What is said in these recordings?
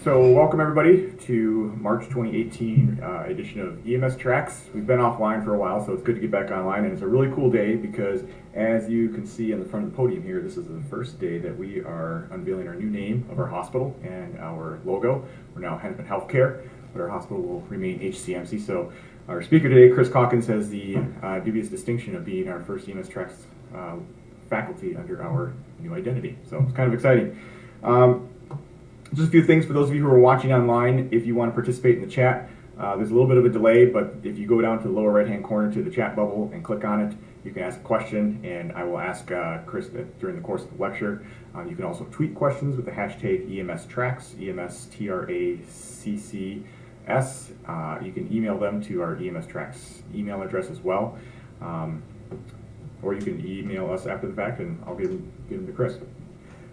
So welcome everybody to March 2018 edition of EMS Tracks. We've been offline for a while, so it's good to get back online, and it's a really cool day because as you can see in the front of the podium here, this is the first day that we are unveiling our new name of our hospital and our logo. We're now Hennepin Healthcare, but our hospital will remain HCMC. So our speaker today, Chris Calkins, has the dubious distinction of being our first EMS Tracks faculty under our new identity. So it's kind of exciting. Just a few things for those of you who are watching online. If you want to participate in the chat, there's a little bit of a delay, but if you go down to the lower right hand corner to the chat bubble and click on it, you can ask a question, and I will ask Chris during the course of the lecture. You can also tweet questions with the hashtag EMSTracks, EMSTRACCS. You can email them to our EMSTracks email address as well, or you can email us after the fact, and I'll give them to Chris.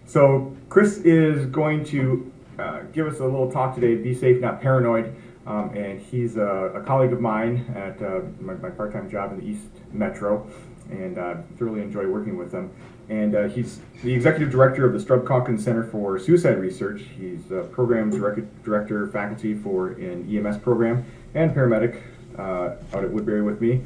So Chris is going to give us a little talk today, Be Safe, Not Paranoid, and he's a colleague of mine at my part-time job in the East Metro, and thoroughly enjoy working with him. And he's the executive director of the Strub Calkins Center for Suicide Research. He's a program director, faculty for an EMS program, and paramedic out at Woodbury with me.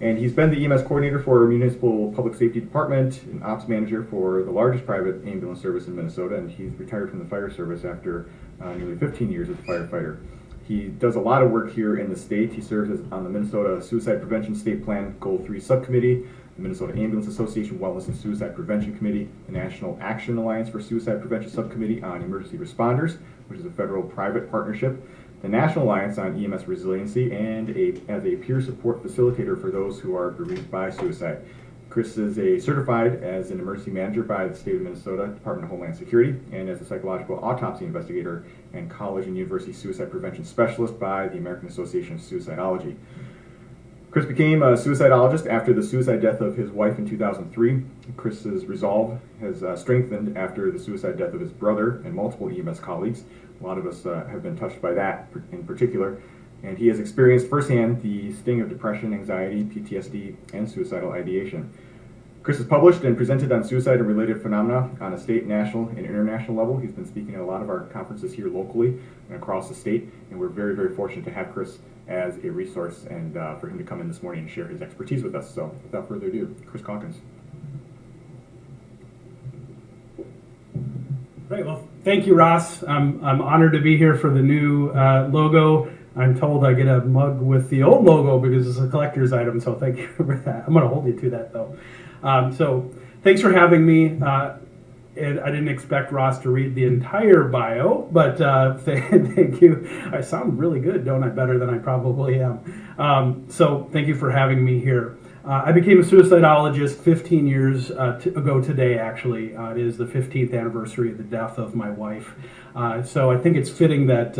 And he's been the EMS coordinator for our municipal public safety department and ops manager for the largest private ambulance service in Minnesota, and he's retired from the fire service after nearly 15 years as a firefighter. He does a lot of work here in the state. He serves on the Minnesota Suicide Prevention State Plan Goal 3 Subcommittee, the Minnesota Ambulance Association Wellness and Suicide Prevention Committee, the National Action Alliance for Suicide Prevention Subcommittee on Emergency Responders, which is a federal-private partnership, the National Alliance on EMS Resiliency, and as a peer support facilitator for those who are bereaved by suicide. Chris is certified as an emergency manager by the state of Minnesota Department of Homeland Security, and as a psychological autopsy investigator and college and university suicide prevention specialist by the American Association of Suicidology. Chris became a suicidologist after the suicide death of his wife in 2003. Chris's resolve has strengthened after the suicide death of his brother and multiple EMS colleagues. A lot of us have been touched by that in particular. And he has experienced firsthand the sting of depression, anxiety, PTSD, and suicidal ideation. Chris has published and presented on suicide and related phenomena on a state, national, and international level. He's been speaking at a lot of our conferences here locally and across the state, and we're very, very fortunate to have Chris as a resource and for him to come in this morning and share his expertise with us. So without further ado, Chris Calkins. Great, well, thank you, Ross. I'm honored to be here for the new logo. I'm told I get a mug with the old logo because it's a collector's item, so thank you for that. I'm going to hold you to that, though. So thanks for having me. And I didn't expect Ross to read the entire bio, but thank you. I sound really good, don't I? Better than I probably am. So thank you for having me here. I became a suicidologist 15 years ago today, actually. It is the 15th anniversary of the death of my wife. So I think it's fitting that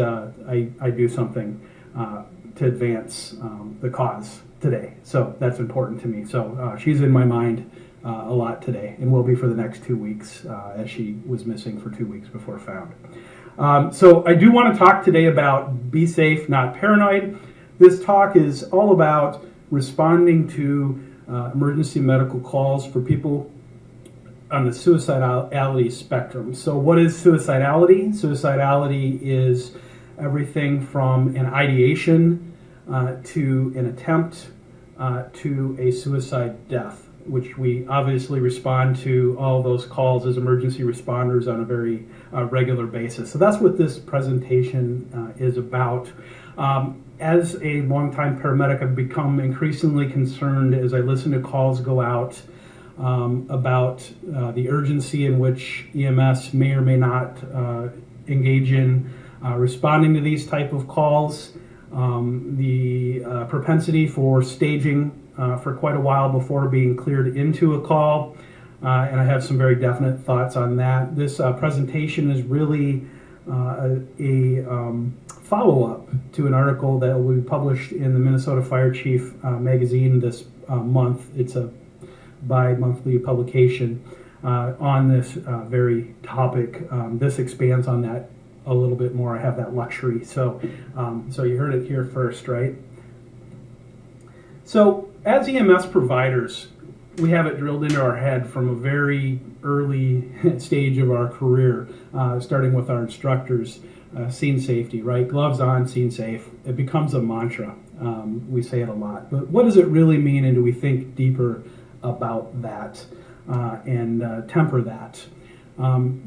I do something to advance the cause today. So that's important to me. So she's in my mind a lot today, and will be for the next 2 weeks, as she was missing for 2 weeks before found. So I do want to talk today about Be Safe, Not Paranoid. This talk is all about responding to emergency medical calls for people on the suicidality spectrum. So what is suicidality? Suicidality is everything from an ideation to an attempt to a suicide death, which we obviously respond to all those calls as emergency responders on a very regular basis. So that's what this presentation is about. As a longtime paramedic, I've become increasingly concerned as I listen to calls go out about the urgency in which EMS may or may not engage in responding to these type of calls, the propensity for staging for quite a while before being cleared into a call, and I have some very definite thoughts on that. This presentation is really a follow-up to an article that will be published in the Minnesota Fire Chief magazine this month. It's a bi-monthly publication on this very topic. This expands on that a little bit more. I have that luxury. So you heard it here first, right? So as EMS providers, we have it drilled into our head from a very early stage of our career, starting with our instructors, scene safety, right? Gloves on, scene safe. It becomes a mantra. We say it a lot. But what does it really mean, and do we think deeper about that and temper that?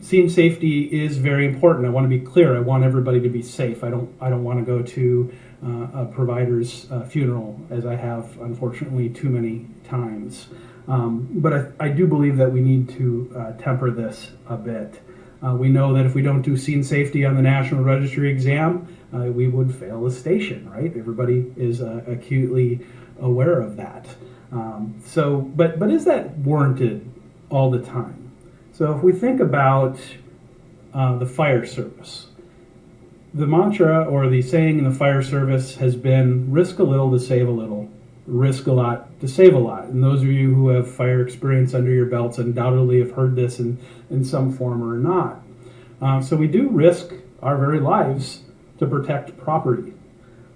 Scene safety is very important. I want to be clear. I want everybody to be safe. I don't want to go to a provider's funeral, as I have unfortunately too many times. But I do believe that we need to temper this a bit. We know that if we don't do scene safety on the National Registry exam, we would fail the station, right? Everybody is acutely aware of that. But is that warranted all the time? So if we think about the fire service, the mantra or the saying in the fire service has been risk a little to save a little, risk a lot to save a lot. And those of you who have fire experience under your belts undoubtedly have heard this in some form or not. So we do risk our very lives to protect property.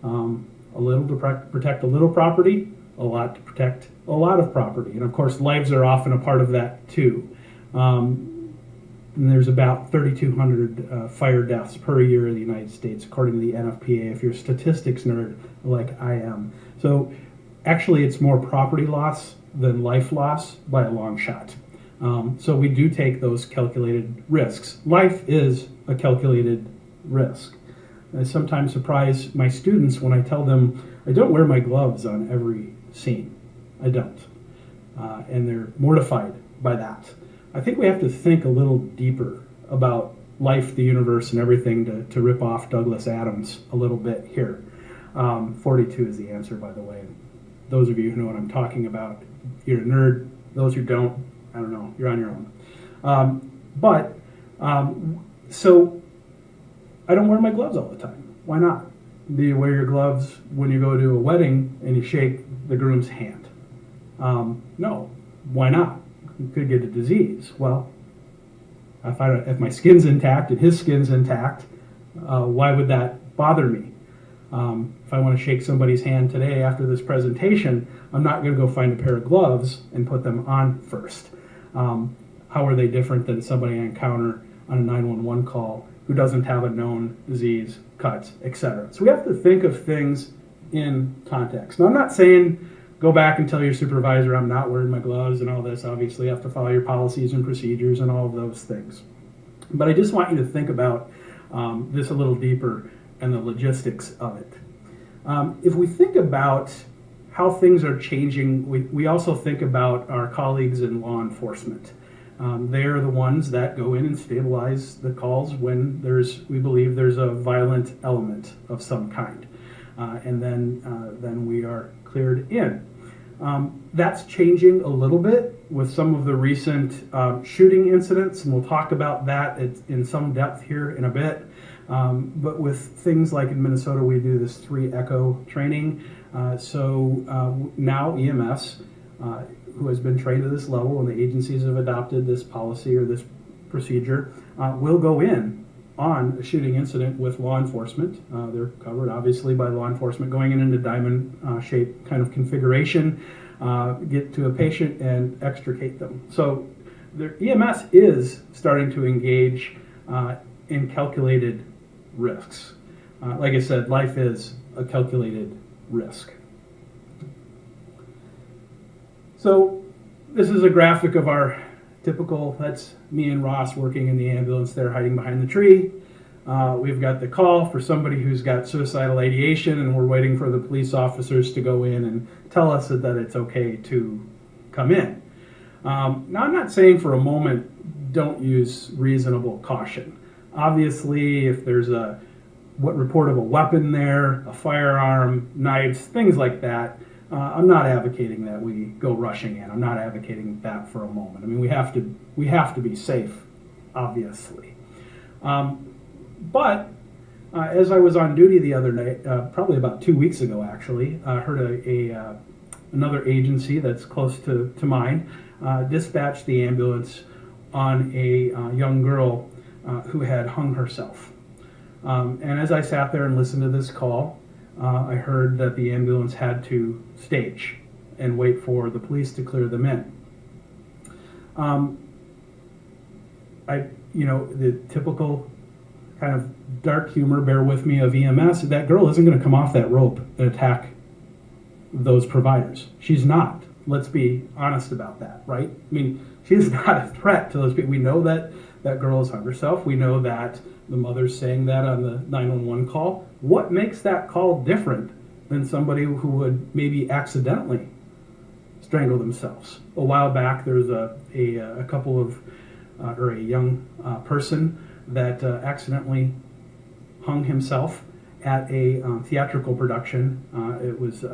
A little to protect a little property, a lot to protect a lot of property. And of course, lives are often a part of that too. And there's about 3,200 fire deaths per year in the United States, according to the NFPA, if you're a statistics nerd like I am. So actually, it's more property loss than life loss by a long shot. So we do take those calculated risks. Life is a calculated risk. I sometimes surprise my students when I tell them I don't wear my gloves on every scene. I don't. And they're mortified by that. I think we have to think a little deeper about life, the universe, and everything to rip off Douglas Adams a little bit here. 42 is the answer, by the way. Those of you who know what I'm talking about, you're a nerd. Those who don't, I don't know, you're on your own. So I don't wear my gloves all the time. Why not? Do you wear your gloves when you go to a wedding and you shake the groom's hand? No. Why not? You could get a disease. Well, if my skin's intact and his skin's intact, why would that bother me? If I want to shake somebody's hand today after this presentation, I'm not going to go find a pair of gloves and put them on first. How are they different than somebody I encounter on a 911 call who doesn't have a known disease, cuts, etc.? So we have to think of things in context. Now, I'm not saying go back and tell your supervisor I'm not wearing my gloves and all this. Obviously, you have to follow your policies and procedures and all of those things. But I just want you to think about this a little deeper and the logistics of it. If we think about how things are changing, we also think about our colleagues in law enforcement. They're the ones that go in and stabilize the calls when we believe there's a violent element of some kind. And then we are cleared in. That's changing a little bit with some of the recent shooting incidents, and we'll talk about that in some depth here in a bit. But with things like in Minnesota, we do this 3 echo training. So now EMS, who has been trained to this level, and the agencies have adopted this policy or this procedure, will go in on a shooting incident with law enforcement. They're covered obviously by law enforcement, going into diamond shape kind of configuration, get to a patient and extricate them. So the EMS is starting to engage in calculated risks. Like I said, life is a calculated risk. So this is a graphic of our typical, that's me and Ross working in the ambulance there, hiding behind the tree. We've got the call for somebody who's got suicidal ideation, and we're waiting for the police officers to go in and tell us that it's okay to come in. Now, I'm not saying for a moment don't use reasonable caution. Obviously, if there's report of a weapon there, a firearm, knives, things like that, I'm not advocating that we go rushing in. I'm not advocating that for a moment. I mean, we have to be safe, obviously. But as I was on duty the other night, probably about 2 weeks ago, actually, I heard another agency that's close to mine dispatched the ambulance on a young girl who had hung herself. And as I sat there and listened to this call, I heard that the ambulance had to stage and wait for the police to clear them in. The typical kind of dark humor, bear with me, of EMS, that girl isn't going to come off that rope and attack those providers. She's not. Let's be honest about that, right? I mean, she's not a threat to those people. We know that that girl has hung herself. We know that the mother's saying that on the 911 call. What makes that call different than somebody who would maybe accidentally strangle themselves? A while back, there was a couple of, or a young person that accidentally hung himself at a theatrical production. It was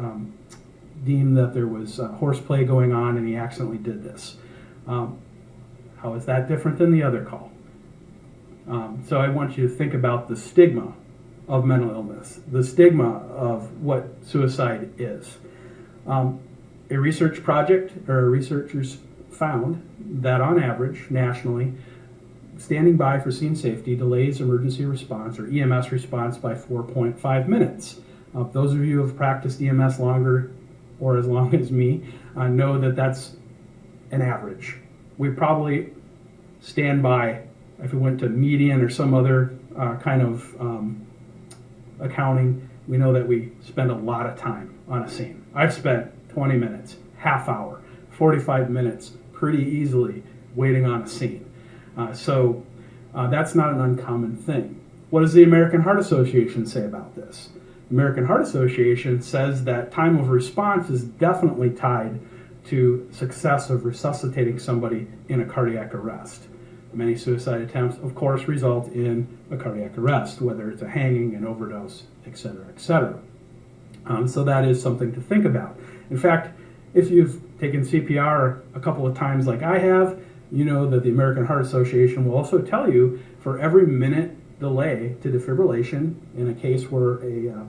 deemed that there was horseplay going on, and he accidentally did this. How is that different than the other call? So I want you to think about the stigma of mental illness, the stigma of what suicide is. A research project, or researchers found that on average, nationally, standing by for scene safety delays emergency response, or EMS response, by 4.5 minutes. Those of you who have practiced EMS longer or as long as me know that that's an average. We probably stand by, if we went to median or some other kind of accounting, we know that we spend a lot of time on a scene. I've spent 20 minutes, half hour, 45 minutes pretty easily waiting on a scene. So that's not an uncommon thing. What does the American Heart Association say about this? The American Heart Association says that time of response is definitely tied to success of resuscitating somebody in a cardiac arrest. Many suicide attempts, of course, result in a cardiac arrest, whether it's a hanging, an overdose, et cetera, et cetera. So that is something to think about. In fact, if you've taken CPR a couple of times like I have, you know that the American Heart Association will also tell you for every minute delay to defibrillation in a case where a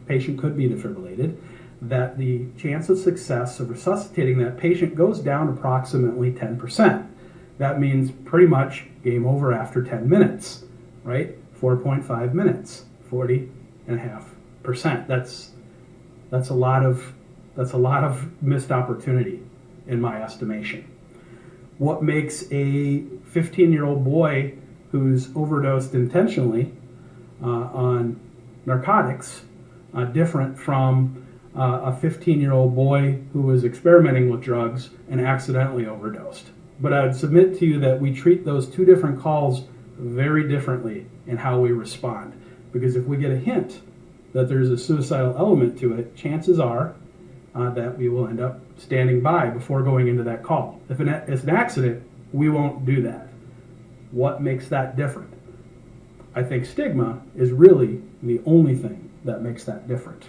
patient could be defibrillated, that the chance of success of resuscitating that patient goes down approximately 10%. That means pretty much game over after 10 minutes, right? 4.5 minutes, 40.5%. That's a lot of missed opportunity in my estimation. What makes a 15-year-old boy who's overdosed intentionally on narcotics different from a 15-year-old boy who was experimenting with drugs and accidentally overdosed? But I would submit to you that we treat those two different calls very differently in how we respond. Because if we get a hint that there's a suicidal element to it, chances are that we will end up standing by before going into that call. If it's an accident, we won't do that. What makes that different? I think stigma is really the only thing that makes that different.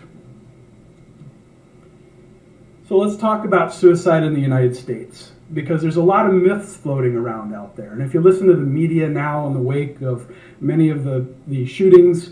So let's talk about suicide in the United States, because there's a lot of myths floating around out there. And if you listen to the media now in the wake of many of the shootings,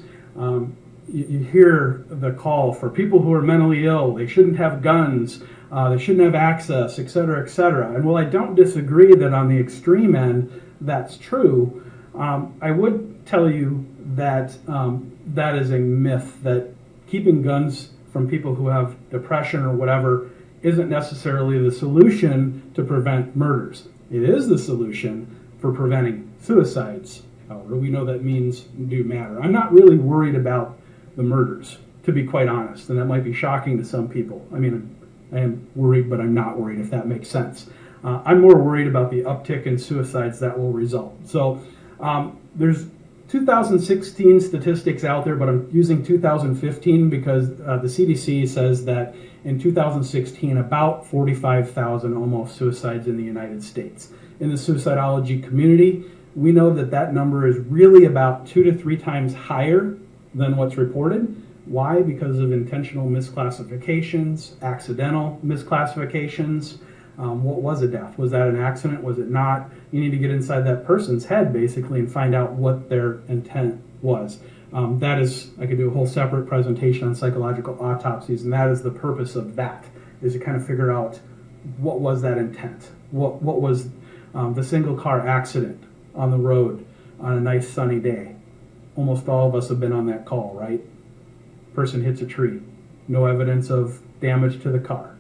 you hear the call for people who are mentally ill, they shouldn't have guns, they shouldn't have access, et cetera, et cetera. And while I don't disagree that on the extreme end that's true, I would tell you that that is a myth, that keeping guns from people who have depression or whatever isn't necessarily the solution to prevent murders. It is the solution for preventing suicides. However, we know that means do matter. I'm not really worried about the murders, to be quite honest, and that might be shocking to some people. I mean, I am worried, but I'm not worried, if that makes sense. I'm more worried about the uptick in suicides that will result. So there's 2016 statistics out there, but I'm using 2015 because the CDC says that in 2016, about 45,000 almost suicides in the United States. In the suicidology community, we know that that number is really about 2 to 3 times higher than what's reported. Why? Because of intentional misclassifications, accidental misclassifications. What was a death? Was that an accident? Was it not? You need to get inside that person's head, basically, and find out what their intent was. That is, I could do a whole separate presentation on psychological autopsies, and that is the purpose of that, is to kind of figure out what was that intent? What was the single car accident on the road on a nice sunny day? Almost all of us have been on that call, right? Person hits a tree. No evidence of damage to the car.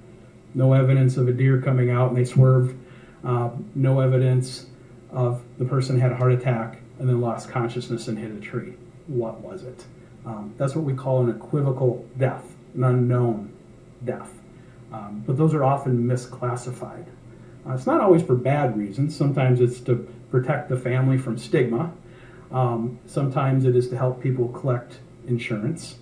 No evidence of a deer coming out and they swerved. No evidence of the person had a heart attack and then lost consciousness and hit a tree. what was it. That's what we call an equivocal death, an unknown death. But those are often misclassified. It's not always for bad reasons. Sometimes it's to protect the family from stigma. Sometimes it is to help people collect insurance,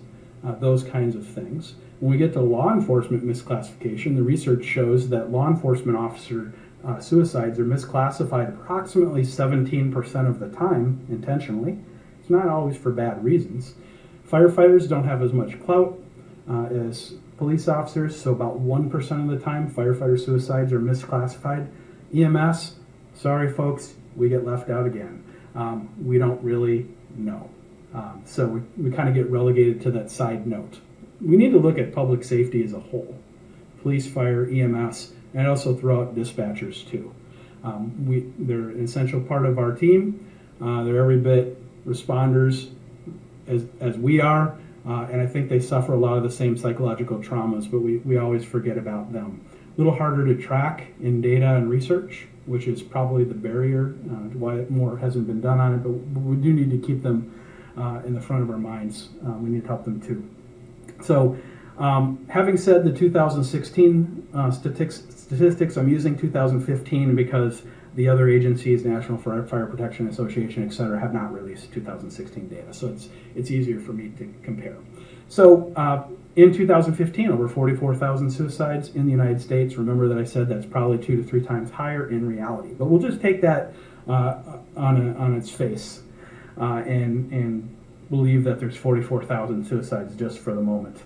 those kinds of things. When we get to law enforcement misclassification, the research shows that law enforcement officer suicides are misclassified approximately 17% of the time intentionally. It's not always for bad reasons. Firefighters don't have as much clout as police officers, so about 1% of the time firefighter suicides are misclassified. EMS, sorry folks, we get left out again. We don't really know. So we kind of get relegated to that side note. We need to look at public safety as a whole. Police, fire, EMS, and also throw out dispatchers too. They're an essential part of our team. They're every bit responders as we are, and I think they suffer a lot of the same psychological traumas, but we always forget about them. A little harder to track in data and research, which is probably the barrier to why more hasn't been done on it, but we do need to keep them in the front of our minds. We need to help them too. So having said the 2016 statistics, I'm using 2015 because the other agencies, National Fire Protection Association, et cetera, have not released 2016 data. So it's easier for me to compare. So in 2015, over 44,000 suicides in the United States. Remember that I said that's probably 2 to 3 times higher in reality. But we'll just take that on its face and believe that there's 44,000 suicides just for the moment.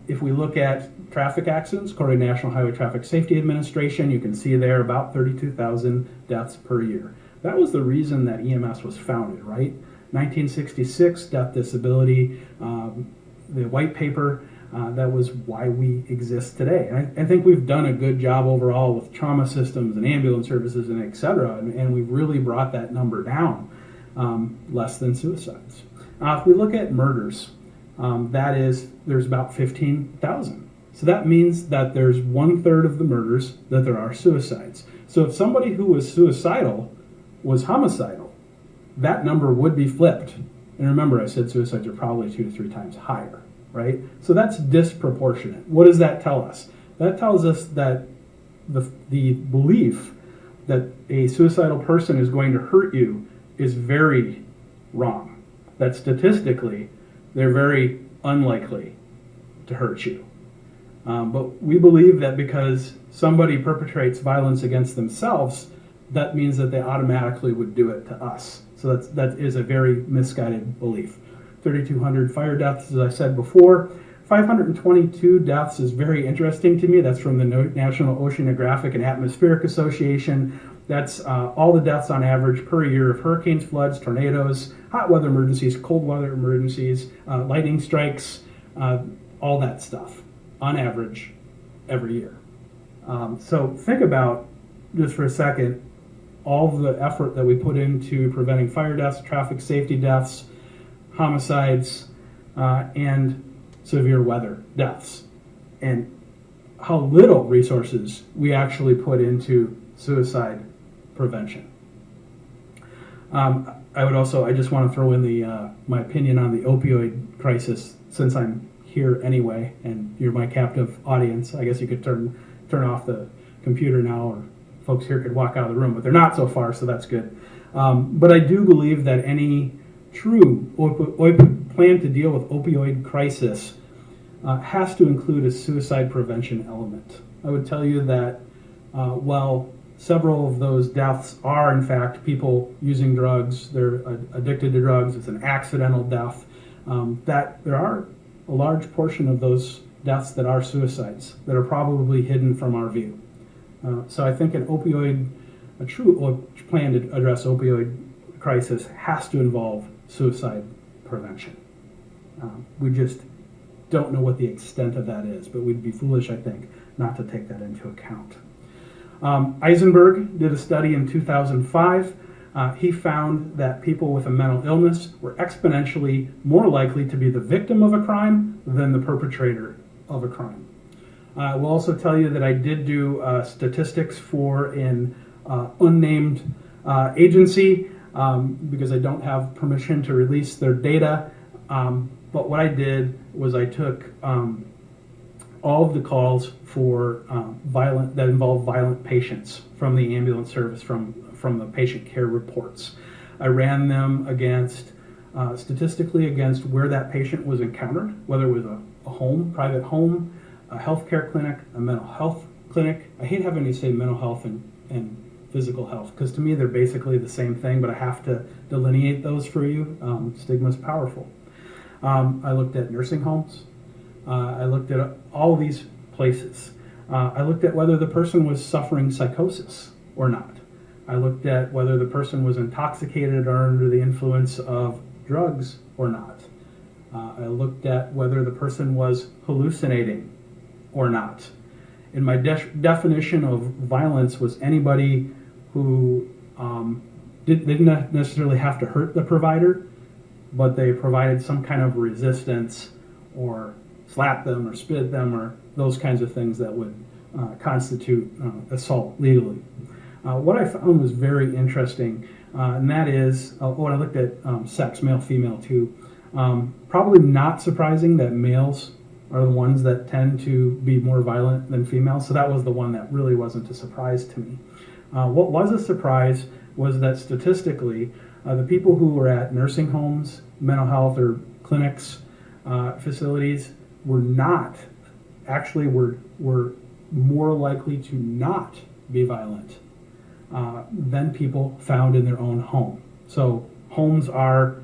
If we look at traffic accidents, according to National Highway Traffic Safety Administration, you can see there about 32,000 deaths per year. That was the reason that EMS was founded, right? 1966, death disability, the white paper, that was why we exist today. And I think we've done a good job overall with trauma systems and ambulance services and et cetera, and we've really brought that number down, less than suicides. If we look at murders, there's about 15,000. So that means that there's 1/3 of the murders that there are suicides. So if somebody who was suicidal was homicidal, that number would be flipped. And remember, I said suicides are probably 2 to 3 times higher, right? So that's disproportionate. What does that tell us? That tells us that the belief that a suicidal person is going to hurt you is very wrong. That statistically, they're very unlikely to hurt you. But we believe that because somebody perpetrates violence against themselves, that means that they automatically would do it to us. So that is a very misguided belief. 3,200 fire deaths, as I said before. 522 deaths is very interesting to me. That's from the National Oceanographic and Atmospheric Association. That's all the deaths on average per year of hurricanes, floods, tornadoes, hot weather emergencies, cold weather emergencies, lightning strikes, all that stuff on average every year. So think about, just for a second, all the effort that we put into preventing fire deaths, traffic safety deaths, homicides, and severe weather deaths, and how little resources we actually put into suicide prevention. I just want to throw in my opinion on the opioid crisis, since I'm here anyway, and you're my captive audience. I guess you could turn off the computer now, or folks here could walk out of the room, but they're not so far, so that's good. But I do believe that any true plan to deal with opioid crisis has to include a suicide prevention element. I would tell you that while several of those deaths are in fact people using drugs, they're addicted to drugs, it's an accidental death, that there are a large portion of those deaths that are suicides that are probably hidden from our view. So I think a true plan to address opioid crisis has to involve suicide prevention. We just don't know what the extent of that is, but we'd be foolish, I think, not to take that into account. Eisenberg did a study in 2005. He found that people with a mental illness were exponentially more likely to be the victim of a crime than the perpetrator of a crime. I will also tell you that I did do statistics for an unnamed agency because I don't have permission to release their data. But what I did was I took all of the calls for that involved violent patients from the ambulance service, from the patient care reports. I ran them against statistically against where that patient was encountered, whether it was a home, private home, a healthcare clinic, a mental health clinic. I hate having to say mental health and physical health, because to me they're basically the same thing, but I have to delineate those for you. Stigma is powerful. I looked at nursing homes. I looked at all these places. I looked at whether the person was suffering psychosis or not. I looked at whether the person was intoxicated or under the influence of drugs or not. I looked at whether the person was hallucinating or not. And my definition of violence was anybody who didn't necessarily have to hurt the provider, but they provided some kind of resistance or slapped them or spit at them or those kinds of things that would constitute assault legally. What I found was very interesting, and that is, when I looked at sex, male, female too, probably not surprising that males are the ones that tend to be more violent than females, so that was the one that really wasn't a surprise to me. What was a surprise was that statistically, the people who were at nursing homes, mental health or clinics, facilities, were more likely to not be violent than people found in their own home. So homes are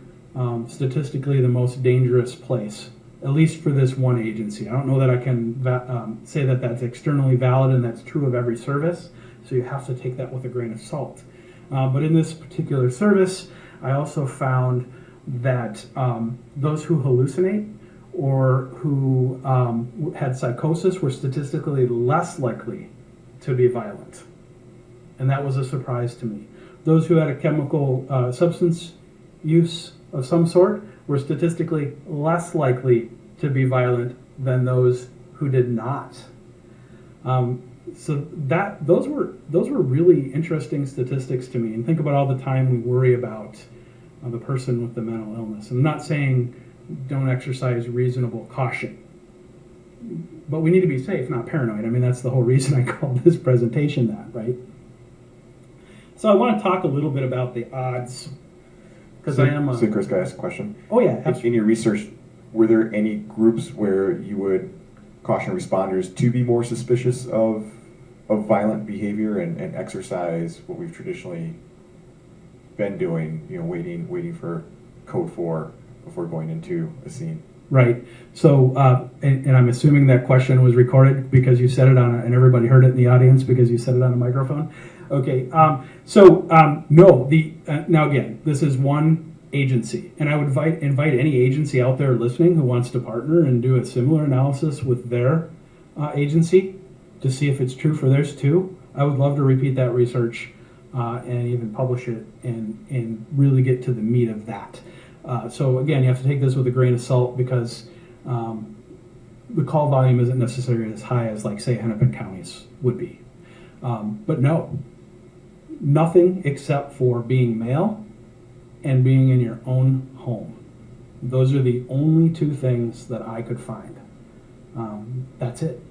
statistically the most dangerous place, at least for this one agency. I don't know that I can say that that's externally valid and that's true of every service, so you have to take that with a grain of salt. But in this particular service, I also found that those who hallucinate or who had psychosis were statistically less likely to be violent. And that was a surprise to me. Those who had a chemical substance use of some sort were statistically less likely to be violent than those who did not. So those were really interesting statistics to me. And think about all the time we worry about the person with the mental illness. I'm not saying don't exercise reasonable caution, but we need to be safe, not paranoid. I mean, that's the whole reason I called this presentation that, right? So I want to talk a little bit about the odds, because So Chris, can I ask a question? Oh yeah, In your research, were there any groups where you would caution responders to be more suspicious of violent behavior and exercise what we've traditionally been doing, waiting for code 4 before going into a scene? Right. So, and I'm assuming that question was recorded because you said it and everybody heard it in the audience because you said it on a microphone. Okay. No. Now again, this is one agency, and I would invite any agency out there listening who wants to partner and do a similar analysis with their agency to see if it's true for theirs too. I would love to repeat that research and even publish it and really get to the meat of that. So again, you have to take this with a grain of salt because the call volume isn't necessarily as high as, like, say, Hennepin counties would be. But no, nothing except for being male and being in your own home. Those are the only two things that I could find. That's it.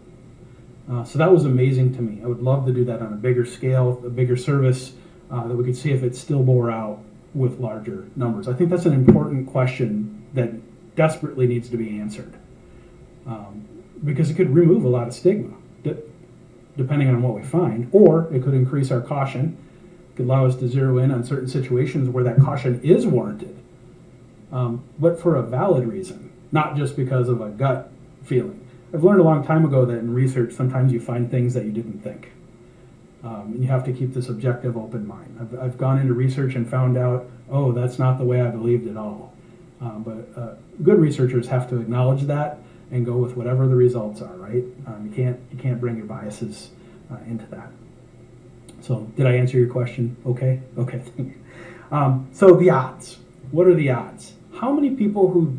So that was amazing to me. I would love to do that on a bigger scale, a bigger service, that we could see if it still bore out with larger numbers. I think that's an important question that desperately needs to be answered, because it could remove a lot of stigma, depending on what we find, or it could increase our caution, could allow us to zero in on certain situations where that caution is warranted, but for a valid reason, not just because of a gut feeling. I've learned a long time ago that in research, sometimes you find things that you didn't think. And you have to keep this objective open mind. I've gone into research and found out, oh, that's not the way I believed at all. But good researchers have to acknowledge that and go with whatever the results are, right? You can't bring your biases into that. So did I answer your question? Okay. So the odds. What are the odds? How many people who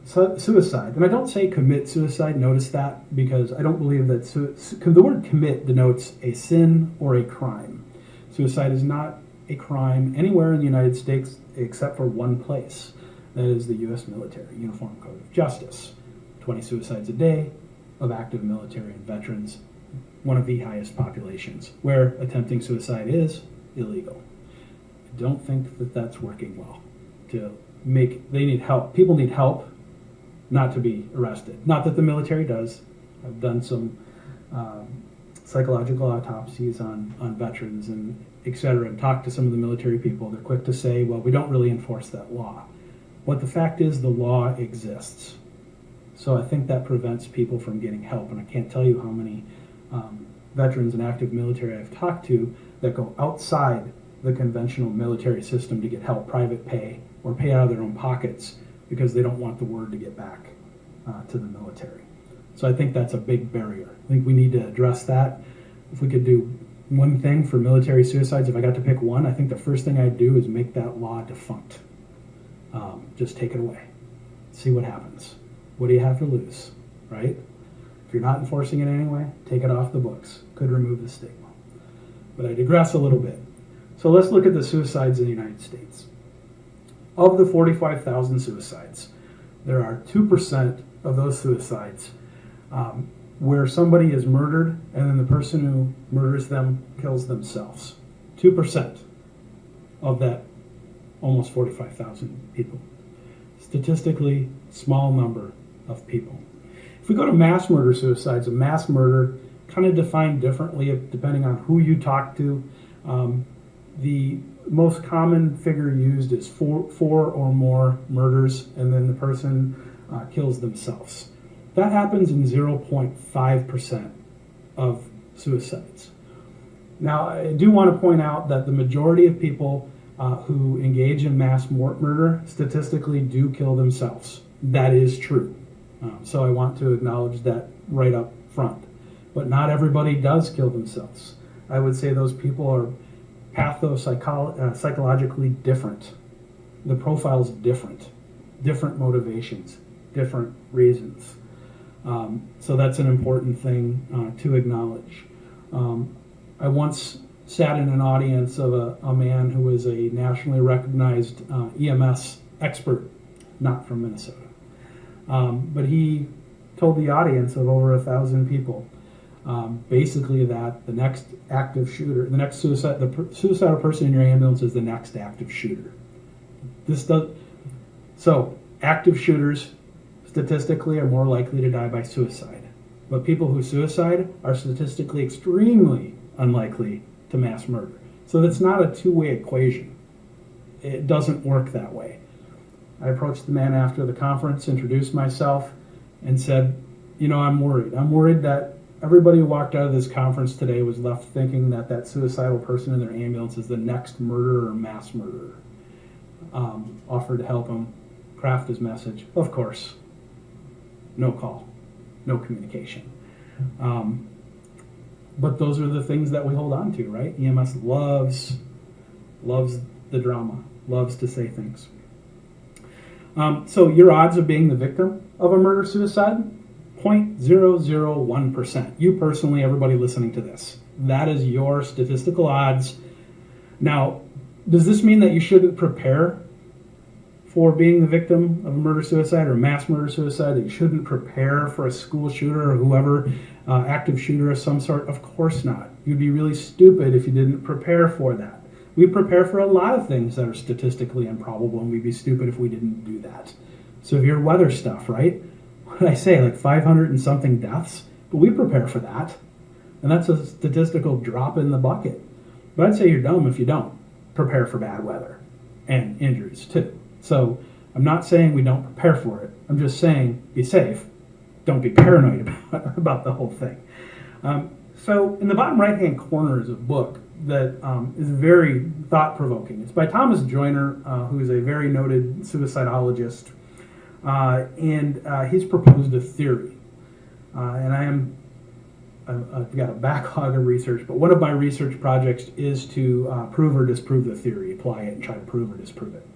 suicide, and I don't say commit suicide, notice that, because I don't believe that the word commit denotes a sin or a crime. Suicide is not a crime anywhere in the United States except for one place. That is the U.S. military, Uniform Code of Justice. 20 suicides a day of active military and veterans, one of the highest populations, where attempting suicide is illegal. I don't think that that's working well. They need help. People need help, not to be arrested. Not that the military does. I've done some psychological autopsies on veterans and et cetera, and talked to some of the military people. They're quick to say, well, we don't really enforce that law. What the fact is, the law exists. So I think that prevents people from getting help. And I can't tell you how many veterans and active military I've talked to that go outside the conventional military system to get help, private pay, or pay out of their own pockets because they don't want the word to get back to the military. So I think that's a big barrier. I think we need to address that. If we could do one thing for military suicides, if I got to pick one, I think the first thing I'd do is make that law defunct. Just take it away. See what happens. What do you have to lose, right? If you're not enforcing it anyway, take it off the books. Could remove the stigma. But I digress a little bit. So let's look at the suicides in the United States. Of the 45,000 suicides, there are 2% of those suicides where somebody is murdered and then the person who murders them kills themselves. 2% of that almost 45,000 people. Statistically, small number of people. If we go to mass murder suicides, a mass murder kind of defined differently depending on who you talk to. The most common figure used is four or more murders, and then the person kills themselves. That happens in 0.5% of suicides. Now, I do want to point out that the majority of people who engage in mass murder statistically do kill themselves. That is true. So I want to acknowledge that right up front. But not everybody does kill themselves. I would say those people are psychologically different. The profile is different motivations, different reasons. So that's an important thing to acknowledge. I once sat in an audience of a man who was a nationally recognized EMS expert, not from Minnesota. But he told the audience of over 1,000 people basically that the next active shooter, the suicidal person in your ambulance is the next active shooter. So active shooters statistically are more likely to die by suicide. But people who suicide are statistically extremely unlikely to mass murder. So that's not a two-way equation. It doesn't work that way. I approached the man after the conference, introduced myself, and said, I'm worried. I'm worried that everybody who walked out of this conference today was left thinking that that suicidal person in their ambulance is the next murderer or mass murderer. Offered to help him craft his message. Of course, no call, no communication. But those are the things that we hold on to, right? EMS loves the drama, loves to say things. So your odds of being the victim of a murder-suicide, 0.001%. You personally, everybody listening to this. That is your statistical odds. Now, does this mean that you shouldn't prepare for being the victim of a murder-suicide or mass murder-suicide, that you shouldn't prepare for a school shooter or whoever, active shooter of some sort? Of course not. You'd be really stupid if you didn't prepare for that. We prepare for a lot of things that are statistically improbable, and we'd be stupid if we didn't do that. Severe weather stuff, right? What did I say, like 500 and something deaths? But we prepare for that. And that's a statistical drop in the bucket. But I'd say you're dumb if you don't prepare for bad weather and injuries too. So I'm not saying we don't prepare for it. I'm just saying be safe. Don't be paranoid about the whole thing. So in the bottom right-hand corner is a book that is very thought-provoking. It's by Thomas Joyner, who is a very noted suicidologist. And he's proposed a theory. And I've got a backlog of research, but one of my research projects is to prove or disprove the theory, apply it and try to prove or disprove it.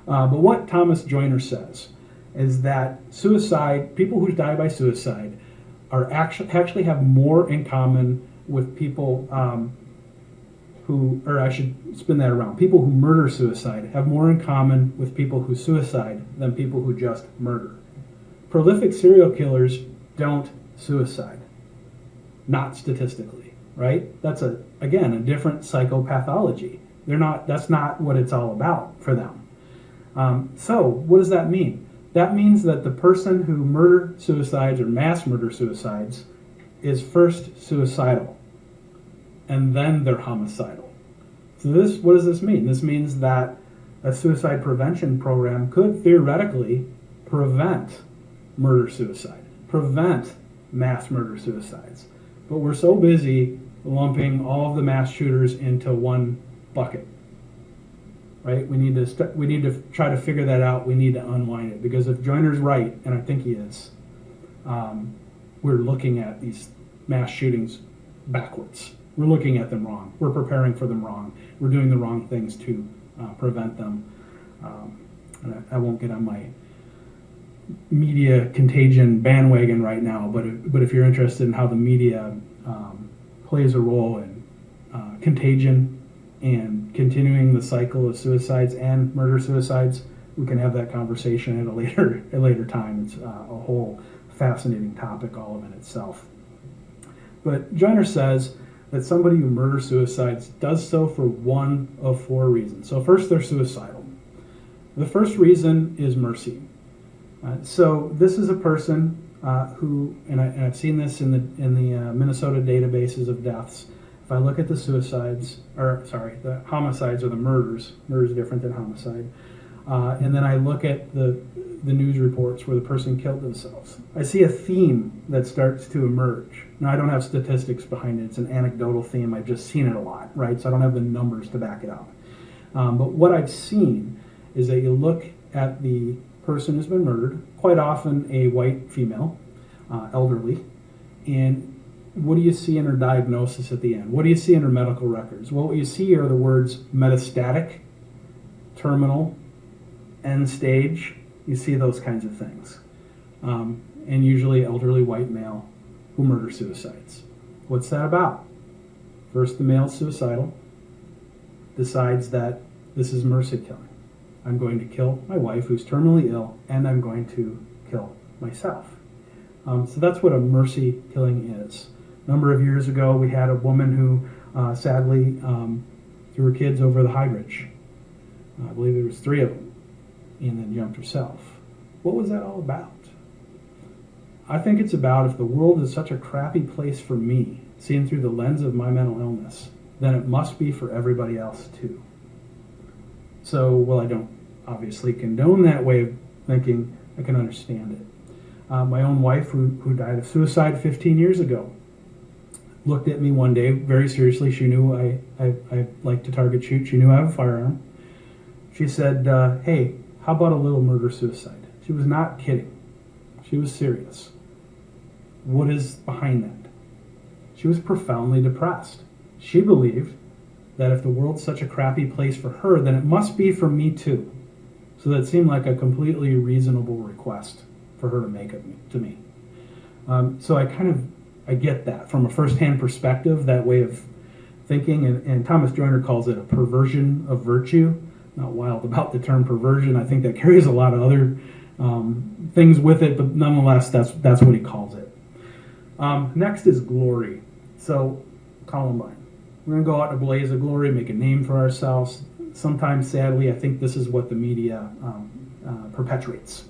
But what Thomas Joyner says is that people who die by suicide are actually have more in common with people who, or I should spin that around, people who murder suicide have more in common with people who suicide than people who just murder. Prolific serial killers don't suicide, not statistically, right? That's again, a different psychopathology. That's not what it's all about for them. So what does that mean? That means that the person who murder suicides or mass murder suicides is first suicidal, and then they're homicidal. So what does this mean? This means that a suicide prevention program could theoretically prevent murder-suicide, prevent mass murder-suicides. But we're so busy lumping all of the mass shooters into one bucket, right? We need to try to figure that out. We need to unwind it, because if Joyner's right, and I think he is, we're looking at these mass shootings backwards. We're looking at them wrong. We're preparing for them wrong. We're doing the wrong things to prevent them. And I won't get on my media contagion bandwagon right now, but if you're interested in how the media plays a role in contagion and continuing the cycle of suicides and murder suicides, we can have that conversation at a later time. It's a whole fascinating topic all of in itself. But Joyner says that somebody who murders suicides does so for one of four reasons. So first, they're suicidal. The first reason is mercy. So this is a person who, and I've seen this in the Minnesota databases of deaths. If I look at the the homicides or the murders is different than homicide, and then I look at the news reports where the person killed themselves, I see a theme that starts to emerge. Now, I don't have statistics behind it. It's an anecdotal theme. I've just seen it a lot, right? So I don't have the numbers to back it up. But what I've seen is that you look at the person who's been murdered, quite often a white female, elderly, and what do you see in her diagnosis at the end? What do you see in her medical records? Well, what you see are the words metastatic, terminal, end stage. You see those kinds of things. And usually elderly white male who murder suicides. What's that about? First, the male suicidal decides that this is mercy killing. I'm going to kill my wife who's terminally ill, and I'm going to kill myself. So that's what a mercy killing is. A number of years ago, we had a woman who sadly threw her kids over the high bridge. I believe there was 3 of them, and then jumped herself. What was that all about? I think it's about, if the world is such a crappy place for me, seen through the lens of my mental illness, then it must be for everybody else too. So, well, I don't obviously condone that way of thinking. I can understand it. My own wife, who died of suicide 15 years ago, looked at me one day very seriously. She knew I like to target shoot. She knew I have a firearm. She said, hey, how about a little murder-suicide? She was not kidding. She was serious. What is behind that? She was profoundly depressed. She believed that if the world's such a crappy place for her, then it must be for me too. So that seemed like a completely reasonable request for her to make to me. So I get that from a first-hand perspective, that way of thinking, and Thomas Joyner calls it a perversion of virtue. Not wild about the term perversion. I think that carries a lot of other things with it, but nonetheless, that's what he calls it. Next is glory. So, Columbine. We're going to go out in a blaze of glory, make a name for ourselves. Sometimes, sadly, I think this is what the media perpetuates.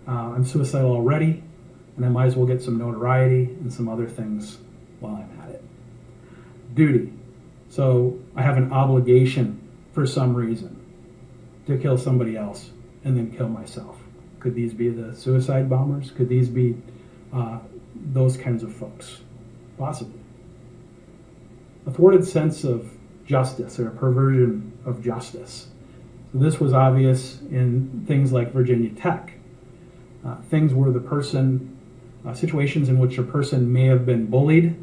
I'm suicidal already, and I might as well get some notoriety and some other things while I'm at it. Duty. So, I have an obligation for some reason to kill somebody else and then kill myself. Could these be the suicide bombers? Could these be those kinds of folks? Possibly. A thwarted sense of justice, or a perversion of justice. So this was obvious in things like Virginia Tech. Things where the person, situations in which a person may have been bullied,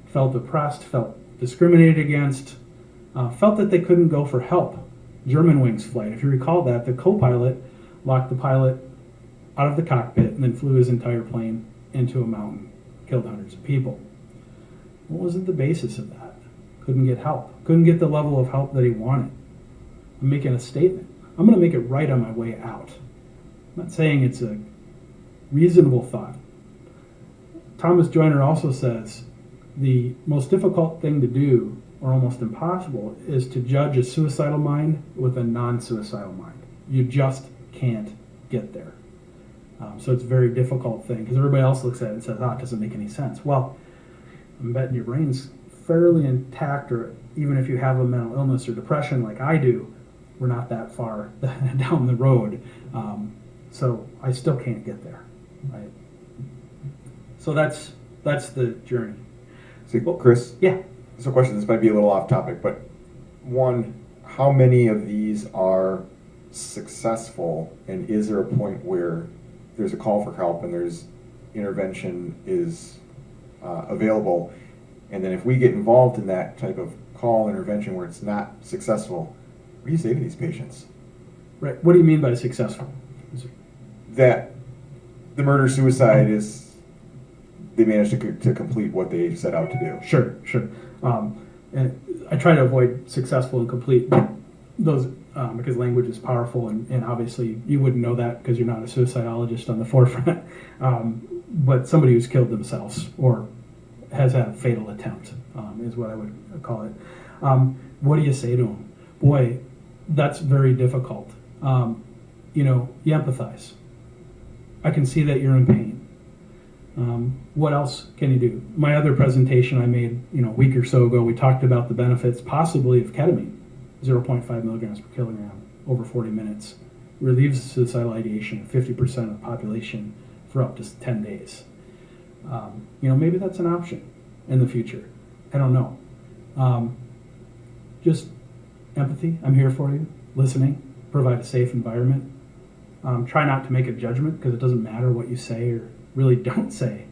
felt oppressed, felt discriminated against, felt that they couldn't go for help. Germanwings flight. If you recall that, the co-pilot locked the pilot out of the cockpit and then flew his entire plane into a mountain, killed hundreds of people. What was the basis of that? couldn't get help, couldn't get the level of help that he wanted. I'm making a statement. I'm going to make it right on my way out. I'm not saying it's a reasonable thought. Thomas Joyner also says the most difficult thing to do, or almost impossible, is to judge a suicidal mind with a non-suicidal mind. You just can't get there. So it's a very difficult thing because everybody else looks at it and says, it doesn't make any sense. Well, I'm betting your brain's fairly intact, or even if you have a mental illness or depression like I do, we're not that far down the road. So I still can't get there, right? So that's the journey. So, Chris? Yeah. So question, this might be a little off topic, but one, how many of these are successful, and is there a point where there's a call for help and there's intervention is available, and then if we get involved in that type of call intervention where it's not successful, what do you say to these patients? Right. What do you mean by successful? That the murder-suicide is, they managed to complete what they set out to do. Sure. And I try to avoid successful and complete those because language is powerful, and obviously you wouldn't know that because you're not a suicidologist on the forefront. But somebody who's killed themselves or has had a fatal attempt is what I would call it. What do you say to them? Boy, that's very difficult. You empathize. I can see that you're in pain. What else can you do? My other presentation I made, a week or so ago, we talked about the benefits possibly of ketamine, 0.5 milligrams per kilogram over 40 minutes. Relieves suicidal ideation of 50% of the population for up to 10 days. Maybe that's an option in the future. I don't know. Just empathy. I'm here for you. Listening. Provide a safe environment. Try not to make a judgment because it doesn't matter what you say or really don't say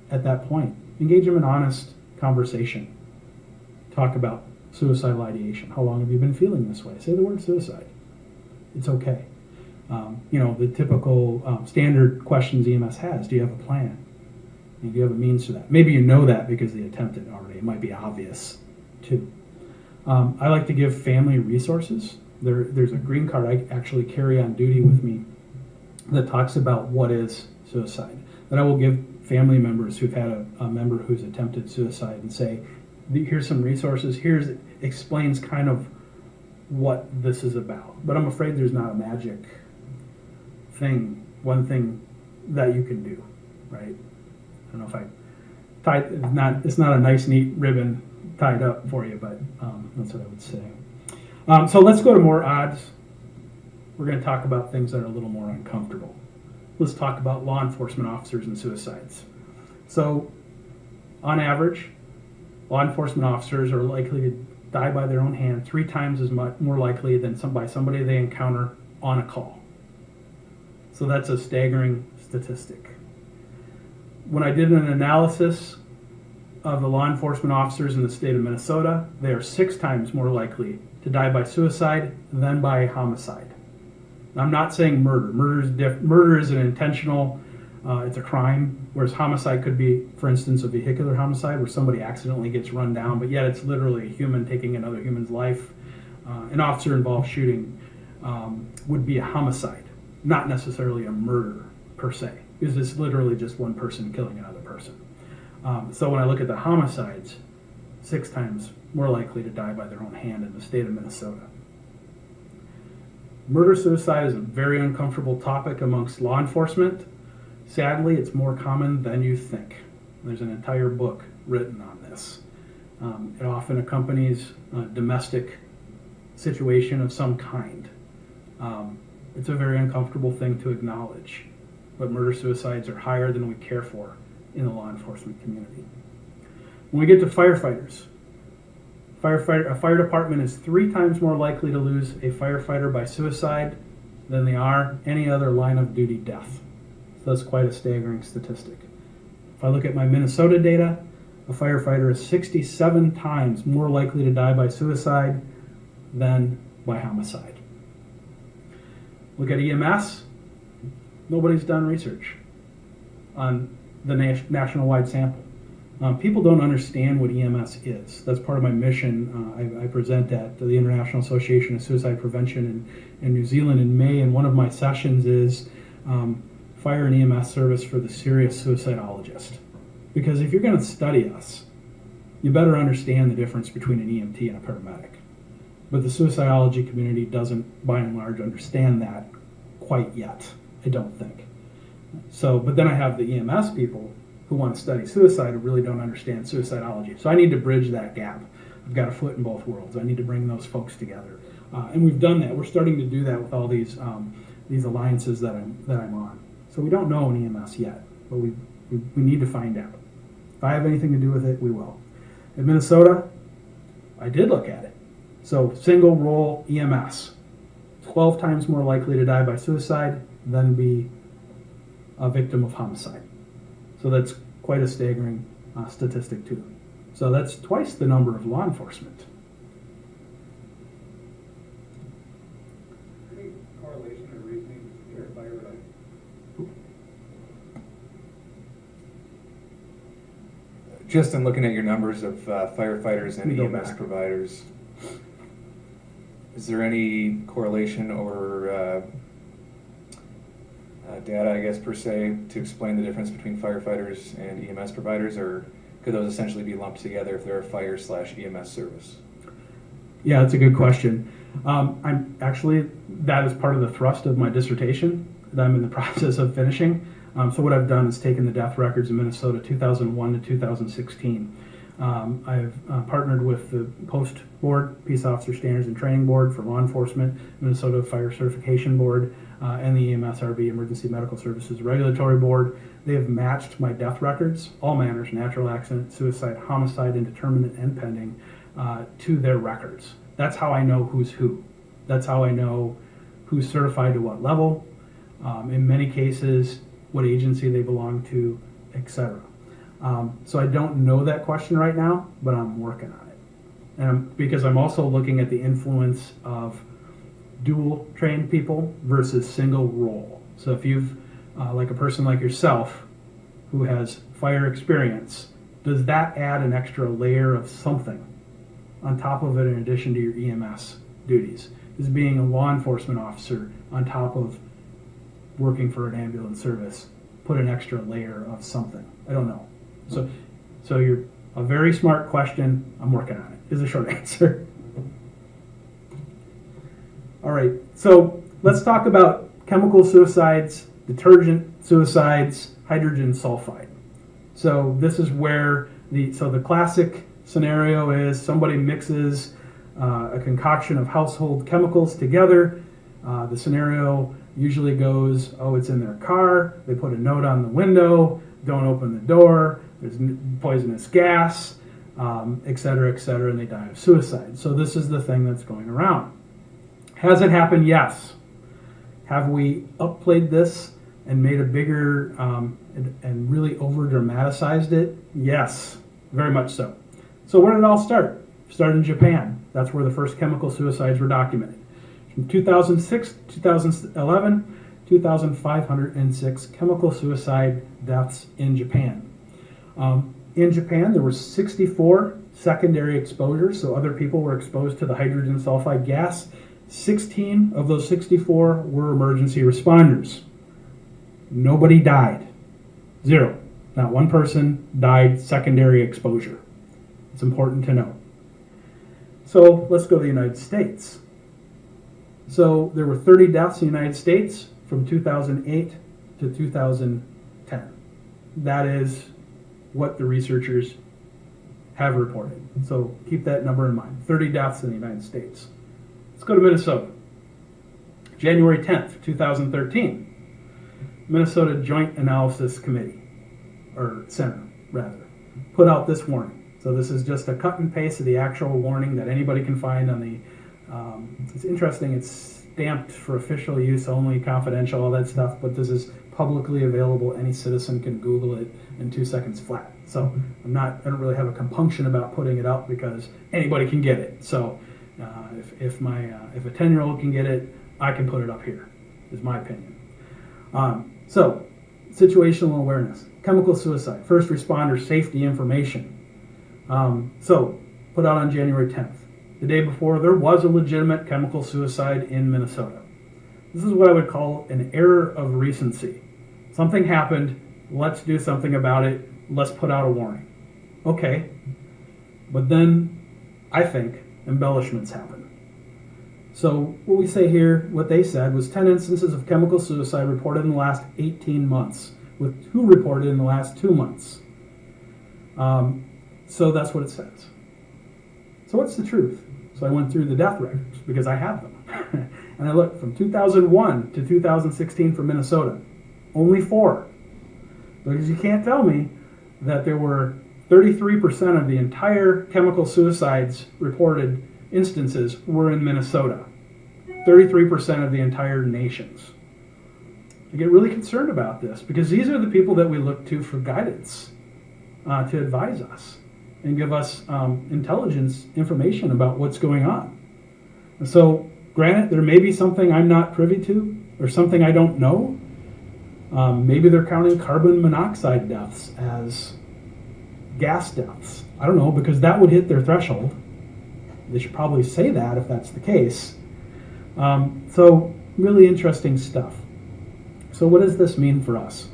at that point. Engage them in honest conversation. Talk about suicidal ideation. How long have you been feeling this way? Say the word suicide. It's okay. The typical standard questions EMS has. Do you have a plan? Do you have a means to that? Maybe you know that because they attempted already. It might be obvious too. I like to give family resources. There's a green card I actually carry on duty with me that talks about what is suicide. That I will give family members who've had a member who's attempted suicide and say, here's some resources, explains kind of what this is about. But I'm afraid there's not a magic one thing that you can do, right? I don't know if I tied, it's not a nice, neat ribbon tied up for you, but that's what I would say. So let's go to more odds. We're going to talk about things that are a little more uncomfortable. Let's talk about law enforcement officers and suicides. So, on average, law enforcement officers are likely to die by their own hand 3 times as much more likely than by somebody they encounter on a call. So that's a staggering statistic. When I did an analysis of the law enforcement officers in the state of Minnesota, they are 6 times more likely to die by suicide than by homicide. I'm not saying murder. Murder is an intentional, it's a crime, whereas homicide could be, for instance, a vehicular homicide where somebody accidentally gets run down, but yet it's literally a human taking another human's life. An officer-involved shooting would be a homicide, not necessarily a murder per se, because it's literally just one person killing another person. So when I look at the homicides, 6 times more likely to die by their own hand in the state of Minnesota. Murder-suicide is a very uncomfortable topic amongst law enforcement. Sadly, it's more common than you think. There's an entire book written on this. It often accompanies a domestic situation of some kind. It's a very uncomfortable thing to acknowledge, but murder-suicides are higher than we care for in the law enforcement community. When we get to firefighters, a fire department is 3 times more likely to lose a firefighter by suicide than they are any other line of duty death. So that's quite a staggering statistic. If I look at my Minnesota data, a firefighter is 67 times more likely to die by suicide than by homicide. Look at EMS. Nobody's done research on the national-wide sample. People don't understand what EMS is. That's part of my mission. I present at the International Association of Suicide Prevention in New Zealand in May, and one of my sessions is fire and EMS service for the serious suicidologist. Because if you're going to study us, you better understand the difference between an EMT and a paramedic. But the suicidology community doesn't, by and large, understand that quite yet, I don't think. So, but then I have the EMS people who want to study suicide who really don't understand suicidology. So I need to bridge that gap. I've got a foot in both worlds. I need to bring those folks together. And we've done that. We're starting to do that with all these alliances that I'm on. So we don't know an EMS yet, but we need to find out. If I have anything to do with it, we will. In Minnesota, I did look at it. So single role EMS, 12 times more likely to die by suicide than be a victim of homicide. So that's quite a staggering statistic too. So that's twice the number of law enforcement. Any correlation or reasoning here by just in looking at your numbers of firefighters and EMS providers, is there any correlation or data, I guess, per se, to explain the difference between firefighters and EMS providers, or could those essentially be lumped together if they're a fire/EMS service? Yeah, that's a good question. I'm actually, that is part of the thrust of my dissertation that I'm in the process of finishing. So what I've done is taken the death records in Minnesota 2001 to 2016. I've partnered with the Post Board, Peace Officer Standards and Training Board for law enforcement, Minnesota Fire Certification Board, and the EMSRB, Emergency Medical Services Regulatory Board. They have matched my death records, all manners, natural accident, suicide, homicide, indeterminate, and pending, to their records. That's how I know who's who. That's how I know who's certified to what level, in many cases, what agency they belong to, etc. So I don't know that question right now, but I'm working on it. And because I'm also looking at the influence of dual trained people versus single role. So if you've, like a person like yourself who has fire experience, does that add an extra layer of something on top of it in addition to your EMS duties? Is being a law enforcement officer on top of working for an ambulance service put an extra layer of something? I don't know. So you're a very smart question. I'm working on it, is the short answer. All right, so let's talk about chemical suicides, detergent suicides, hydrogen sulfide. So this is where the classic scenario is somebody mixes a concoction of household chemicals together. The scenario usually goes, oh, it's in their car. They put a note on the window, don't open the door, there's poisonous gas, et cetera, and they die of suicide. So this is the thing that's going around. Has it happened? Yes. Have we upplayed this and made a bigger and really over dramatized it? Yes, very much so. So where did it all start? It started in Japan. That's where the first chemical suicides were documented. From 2006 to 2011, 2,506 chemical suicide deaths in Japan. In Japan, there were 64 secondary exposures, so other people were exposed to the hydrogen sulfide gas. 16 of those 64 were emergency responders. Nobody died. Zero. Not one person died secondary exposure. It's important to know. So let's go to the United States. So there were 30 deaths in the United States from 2008 to 2010. That is what the researchers have reported. So keep that number in mind. 30 deaths in the United States. Let's go to Minnesota. January 10th, 2013. Minnesota Joint Analysis Committee, or Center, rather, put out this warning. So this is just a cut and paste of the actual warning that anybody can find on the, it's interesting, it's stamped for official use only, confidential, all that stuff, but this is publicly available. Any citizen can Google it in 2 seconds flat. So I don't really have a compunction about putting it up because anybody can get it. So if a 10-year-old can get it, I can put it up here, is my opinion. So situational awareness. chemical suicide, first responder safety information. So, put out on January 10th. The day before, there was a legitimate chemical suicide in Minnesota. This is what I would call an error of recency. Something happened, let's do something about it, let's put out a warning. Okay, but then I think embellishments happen. So what we say here, what they said was 10 instances of chemical suicide reported in the last 18 months, with 2 reported in the last 2 months. So that's what it says. So what's the truth? So I went through the death records because I have them. And I looked from 2001 to 2016 for Minnesota. Only 4. Because you can't tell me that there were 33% of the entire chemical suicides reported instances were in Minnesota. 33% of the entire nations. I get really concerned about this because these are the people that we look to for guidance, to advise us and give us intelligence information about what's going on. And so, granted, there may be something I'm not privy to or something I don't know. Maybe they're counting carbon monoxide deaths as gas deaths. I don't know, because that would hit their threshold. They should probably say that if that's the case. So really interesting stuff. So what does this mean for us?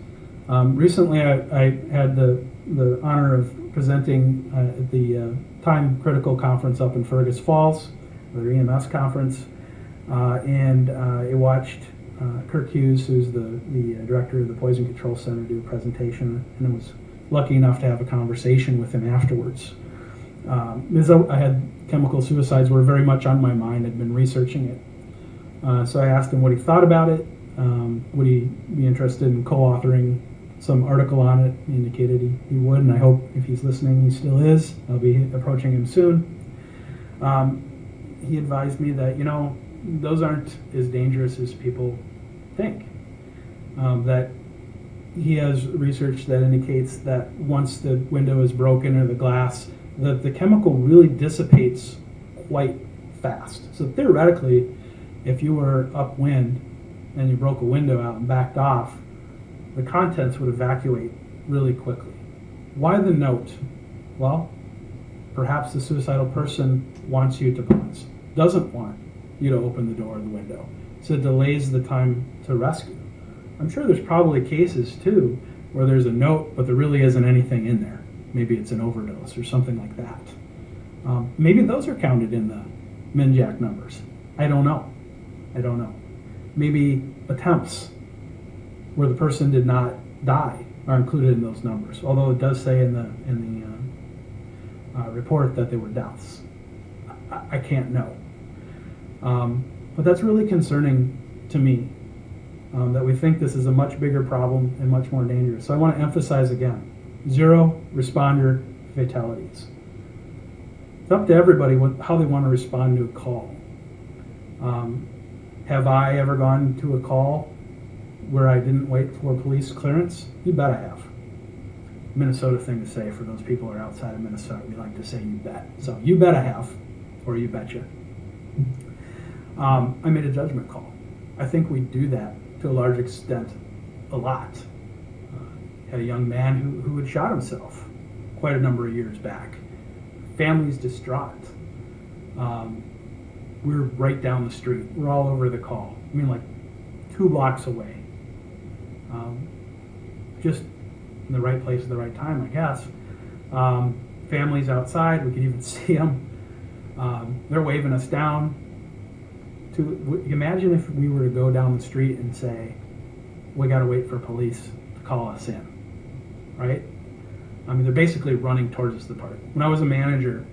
Recently I had the honor of presenting at the Time Critical Conference up in Fergus Falls, their EMS conference, and I watched Kirk Hughes, who's the director of the Poison Control Center, do a presentation, and I was lucky enough to have a conversation with him afterwards. I had chemical suicides were very much on my mind. I'd been researching it. So I asked him what he thought about it. Would he be interested in co-authoring some article on it? He indicated he would, and I hope if he's listening, he still is. I'll be approaching him soon. He advised me that, those aren't as dangerous as people think. That he has research that indicates that once the window is broken or the glass, that the chemical really dissipates quite fast. So theoretically, if you were upwind and you broke a window out and backed off, the contents would evacuate really quickly. Why the note? Well, perhaps the suicidal person wants you to pause, doesn't want you to open the door or the window, so it delays the time to rescue. I'm sure there's probably cases too where there's a note, but there really isn't anything in there. Maybe it's an overdose or something like that. Maybe those are counted in the MNJAC numbers. I don't know. Maybe attempts where the person did not die are included in those numbers, although it does say in the report that they were deaths. I can't know. But that's really concerning to me, that we think this is a much bigger problem and much more dangerous. So I want to emphasize again, 0 responder fatalities. It's up to everybody how they want to respond to a call. Have I ever gone to a call where I didn't wait for police clearance? You bet I have. Minnesota thing to say for those people who are outside of Minnesota. We like to say you bet. So you bet I have, or you betcha. I made a judgment call. I think we do that to a large extent a lot. Had a young man who had shot himself quite a number of years back. Family's distraught. We're right down the street. We're all over the call. I mean, like 2 blocks away. Just in the right place at the right time, I guess. Family's outside. We could even see them. They're waving us down. Imagine if we were to go down the street and say, we got to wait for police to call us in, right? I mean, they're basically running towards us, the part. When I was a manager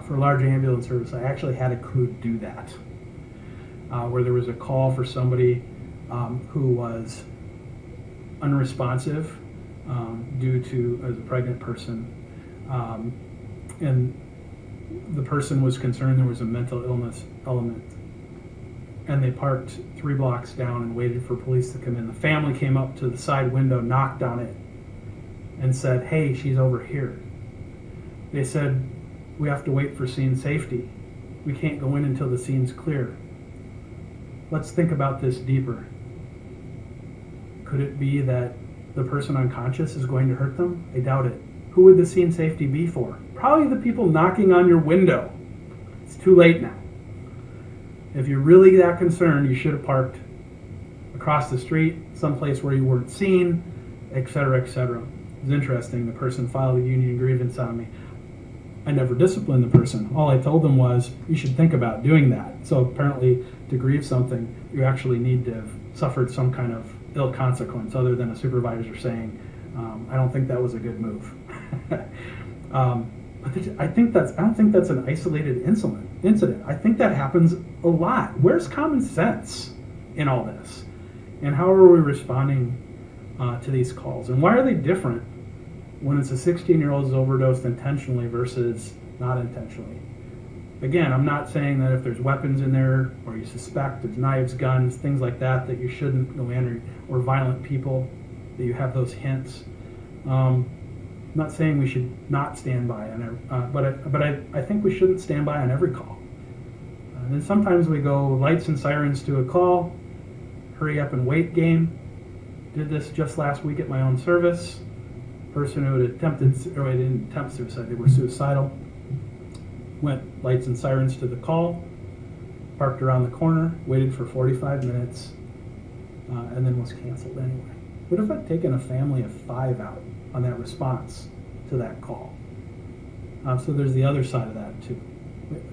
for a large ambulance service, I actually had a crew do that, where there was a call for somebody who was unresponsive due to, as a pregnant person, and the person was concerned there was a mental illness element. And they parked 3 blocks down and waited for police to come in. The family came up to the side window, knocked on it, and said, hey, she's over here. They said, we have to wait for scene safety. We can't go in until the scene's clear. Let's think about this deeper. Could it be that the person unconscious is going to hurt them? I doubt it. Who would the scene safety be for? Probably the people knocking on your window. It's too late now. If you're really that concerned, you should have parked across the street, someplace where you weren't seen, etc., etc. It was interesting. The person filed a union grievance on me. I never disciplined the person. All I told them was, you should think about doing that. So apparently, to grieve something, you actually need to have suffered some kind of ill consequence other than a supervisor saying, I don't think that was a good move. But I don't think that's an isolated incident. I think that happens a lot. Where's common sense in all this? And how are we responding to these calls? And why are they different when it's a 16-year-old who's overdosed intentionally versus not intentionally? Again, I'm not saying that if there's weapons in there or you suspect there's knives, guns, things like that, that you shouldn't go in, or violent people, that you have those hints. I'm not saying we should not stand by on but I think we shouldn't stand by on every call. And then sometimes we go lights and sirens to a call, hurry up and wait game. Did this just last week at my own service. Person who had attempted, or they didn't attempt suicide, they were suicidal. Went lights and sirens to the call, parked around the corner, waited for 45 minutes, and then was canceled anyway. What if I'd taken a family of 5 out on that response to that call? So there's the other side of that too.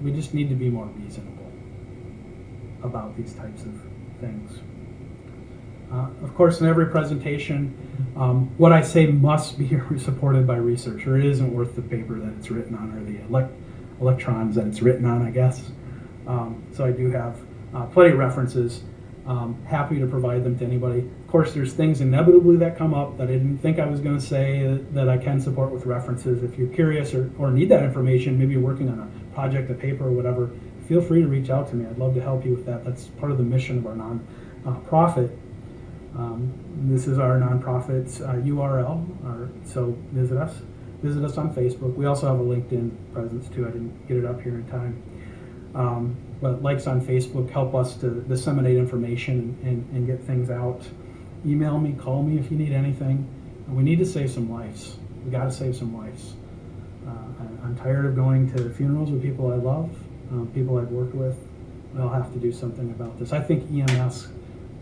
We just need to be more reasonable about these types of things. Of course, in every presentation, what I say must be supported by research, or it isn't worth the paper that it's written on, or the electrons that it's written on, I guess. So I do have plenty of references. Happy to provide them to anybody. Of course, there's things inevitably that come up that I didn't think I was going to say that I can support with references. If you're curious or need that information, maybe you're working on a project, a paper, or whatever, feel free to reach out to me. I'd love to help you with that. That's part of the mission of our non-profit. This is our nonprofit's URL, so visit us. Visit us on Facebook. We also have a LinkedIn presence too. I didn't get it up here in time. But likes on Facebook help us to disseminate information and get things out. Email me, call me if you need anything. We need to save some lives. We got to save some lives. I'm tired of going to funerals with people I love, people I've worked with. We'll have to do something about this. I think EMS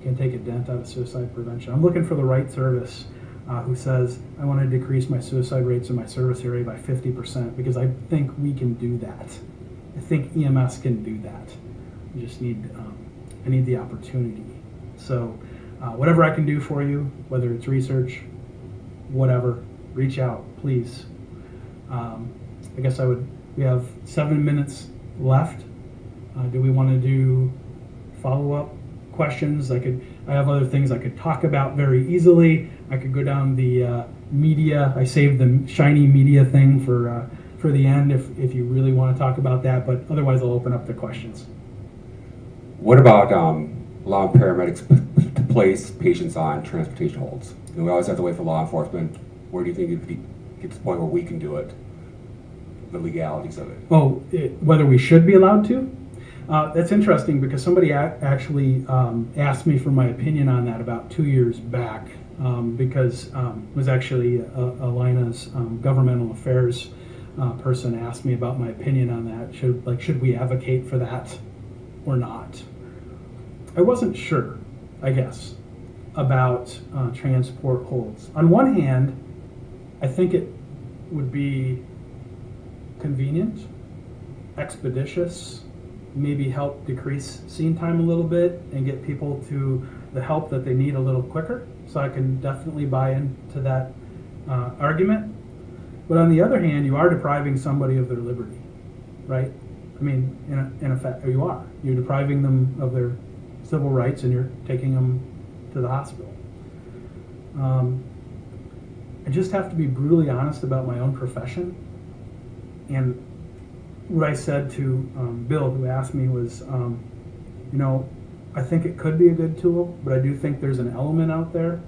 can take a dent out of suicide prevention. I'm looking for the right service who says, I want to decrease my suicide rates in my service area by 50%, because I think we can do that. I think EMS can do that. We just need, I need the opportunity. So whatever I can do for you, whether it's research, whatever, reach out, please. I guess we have 7 minutes left. Do we want to do follow-up questions? I have other things I could talk about very easily. I could go down the media. I saved the shiny media thing for the end if you really want to talk about that, but otherwise I'll open up the questions. What about allowing paramedics to place patients on transportation holds? And we always have to wait for law enforcement. Where do you think it get to the point where we can do it? The legalities of it. Oh, whether we should be allowed to? That's interesting, because somebody actually asked me for my opinion on that about 2 years back, because it was actually Alina's governmental affairs person asked me about my opinion on that. Should we advocate for that or not? I wasn't sure, I guess, about transport holds. On one hand, I think it would be convenient, expeditious, maybe help decrease scene time a little bit and get people to the help that they need a little quicker. So I can definitely buy into that argument. But on the other hand, you are depriving somebody of their liberty, right? I mean, in effect, you are. You're depriving them of their civil rights, and you're taking them to the hospital. I just have to be brutally honest about my own profession. And what I said to Bill, who asked me, was, I think it could be a good tool, but I do think there's an element out there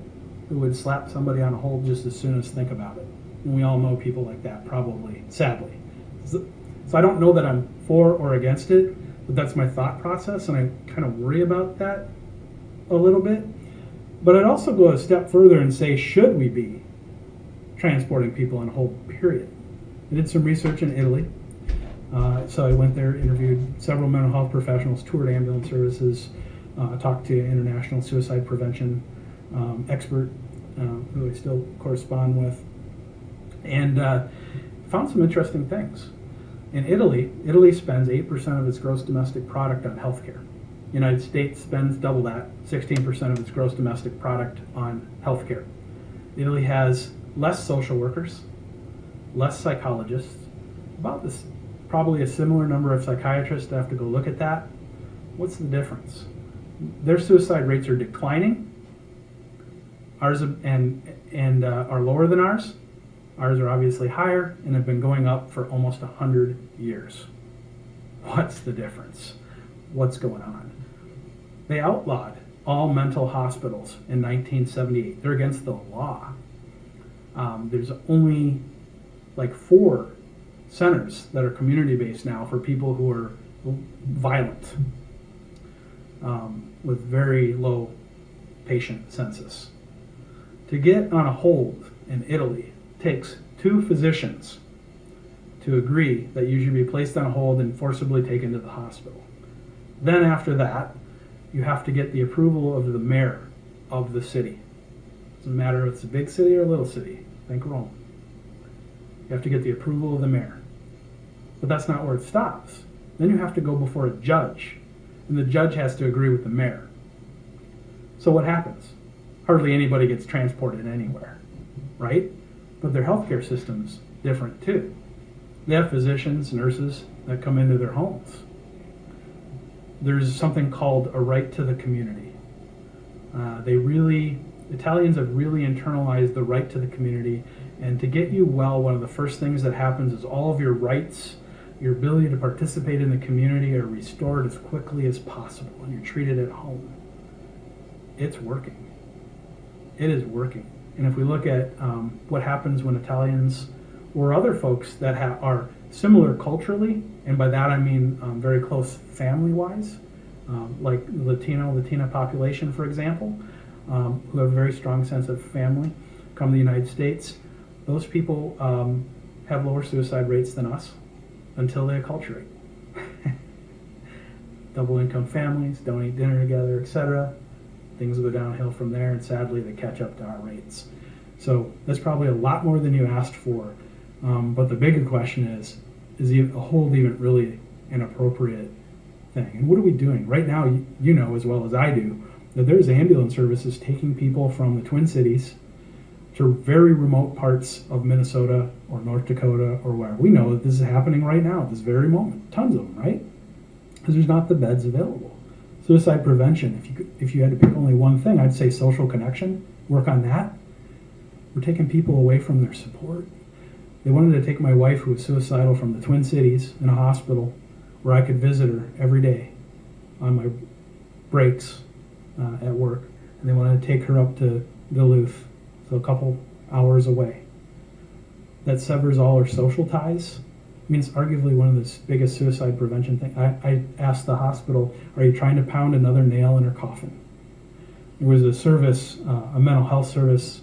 who would slap somebody on a hold just as soon as think about it. And we all know people like that, probably, sadly. So I don't know that I'm for or against it, but that's my thought process, and I kind of worry about that a little bit. But I'd also go a step further and say, should we be transporting people on hold, period? I did some research in Italy. So I went there, interviewed several mental health professionals, toured ambulance services, talked to international suicide prevention expert who I still correspond with, and found some interesting things. In Italy, Italy spends 8% of its gross domestic product on healthcare. The United States spends double that, 16% of its gross domestic product on healthcare. Italy has less social workers, less psychologists, about this, probably a similar number of psychiatrists. I have to go look at that. What's the difference? Their suicide rates are declining. Ours are lower than ours. Ours are obviously higher and have been going up for almost 100 years. What's the difference? What's going on? They outlawed all mental hospitals in 1978. They're against the law. There's only like 4 centers that are community-based now for people who are violent, with very low patient census. To get on a hold in Italy takes 2 physicians to agree that you should be placed on a hold and forcibly taken to the hospital. Then after that, you have to get the approval of the mayor of the city. Doesn't matter if it's a big city or a little city. Think Rome. You have to get the approval of the mayor. But that's not where it stops. Then you have to go before a judge, and the judge has to agree with the mayor. So what happens? Hardly anybody gets transported anywhere, right? But their healthcare system's different too. They have physicians, nurses that come into their homes. There's something called a right to the community. Italians have really internalized the right to the community, and to get you well, one of the first things that happens is all of your rights, your ability to participate in the community are restored as quickly as possible, and you're treated at home. It's working. It is working. And if we look at what happens when Italians or other folks that are similar culturally, and by that I mean very close family-wise, like Latina population, for example, who have a very strong sense of family, come to the United States, those people have lower suicide rates than us until they acculturate. Double income families, don't eat dinner together, etc. Things go downhill from there, and sadly they catch up to our rates. So that's probably a lot more than you asked for. But the bigger question is a hold even really an appropriate thing? And what are we doing? Right now, you know as well as I do, that there's ambulance services taking people from the Twin Cities to very remote parts of Minnesota or North Dakota or where. We know that this is happening right now at this very moment. Tons of them, right? Because there's not the beds available. Suicide prevention, if you had to pick only one thing, I'd say social connection, work on that. We're taking people away from their support. They wanted to take my wife, who was suicidal, from the Twin Cities in a hospital where I could visit her every day on my breaks at work. And they wanted to take her up to Duluth, so a couple hours away. That severs all our social ties. I mean, it's arguably one of the biggest suicide prevention things. I asked the hospital, are you trying to pound another nail in her coffin? There was a service, a mental health service